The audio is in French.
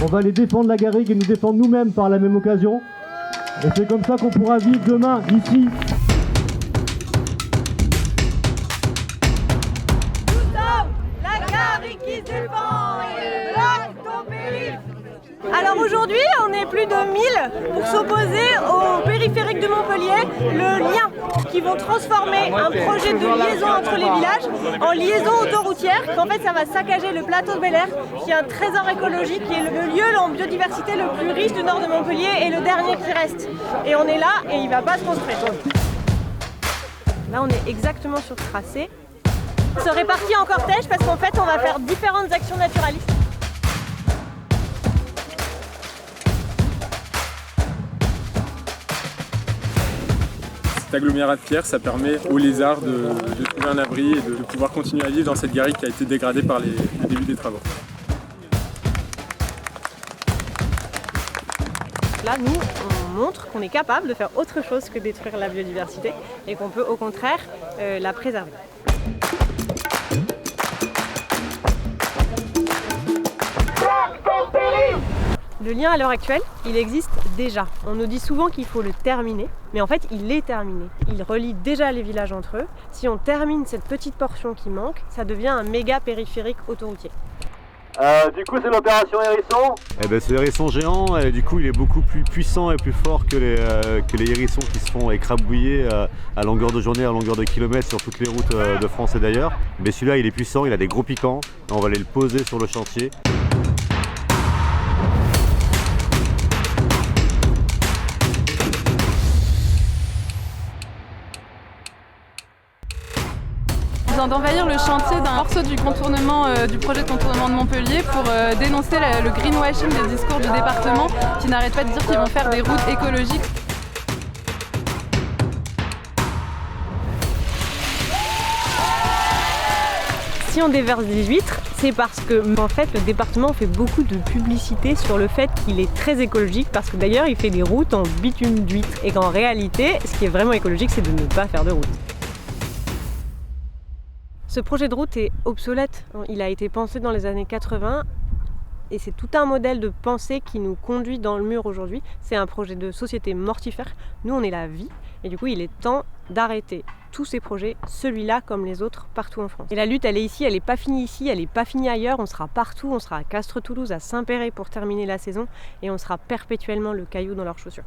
va aller défendre la garrigue et nous défendre nous-mêmes par la même occasion. Et c'est comme ça qu'on pourra vivre demain, ici. Nous sommes la garrigue qui se défend et le bloc ton périph'. Alors aujourd'hui, on est plus de 1000 pour s'opposer au périphérique de Montpellier, le lien, qui vont transformer un projet de liaison entre les villages en liaison autoroutière, qu'en fait ça va saccager le plateau de Bel-Air, qui est un trésor écologique, qui est le lieu en biodiversité le plus riche du nord de Montpellier et le dernier qui reste. Et on est là et il ne va pas se construire. Là on est exactement sur le tracé. On se répartit en cortège parce qu'en fait on va faire différentes actions naturalistes. Cet agglomérat de pierre, ça permet aux lézards de trouver un abri et de pouvoir continuer à vivre dans cette garrigue qui a été dégradée par le début des travaux. Là, nous, on montre qu'on est capable de faire autre chose que détruire la biodiversité et qu'on peut au contraire la préserver. Le lien à l'heure actuelle, il existe déjà. On nous dit souvent qu'il faut le terminer, mais en fait il est terminé. Il relie déjà les villages entre eux. Si on termine cette petite portion qui manque, ça devient un méga périphérique autoroutier. Du coup c'est l'opération hérisson. Ce hérisson géant, du coup il est beaucoup plus puissant et plus fort que les hérissons qui se font écrabouiller à longueur de journée, à longueur de kilomètres sur toutes les routes de France et d'ailleurs. Mais celui-là il est puissant, il a des gros piquants, on va aller le poser sur le chantier. D'envahir le chantier d'un morceau du contournement, du projet de contournement de Montpellier pour dénoncer le greenwashing des discours du département qui n'arrêtent pas de dire qu'ils vont faire des routes écologiques. Si on déverse des huîtres, c'est parce que en fait, le département fait beaucoup de publicité sur le fait qu'il est très écologique parce que d'ailleurs il fait des routes en bitume d'huîtres et qu'en réalité, ce qui est vraiment écologique, c'est de ne pas faire de route. Ce projet de route est obsolète, il a été pensé dans les années 80 et c'est tout un modèle de pensée qui nous conduit dans le mur aujourd'hui. C'est un projet de société mortifère, nous on est la vie et du coup il est temps d'arrêter tous ces projets, celui-là comme les autres, partout en France. Et la lutte elle est ici, elle n'est pas finie ici, elle n'est pas finie ailleurs, on sera partout, on sera à Castres-Toulouse, à Saint-Péray pour terminer la saison et on sera perpétuellement le caillou dans leurs chaussures.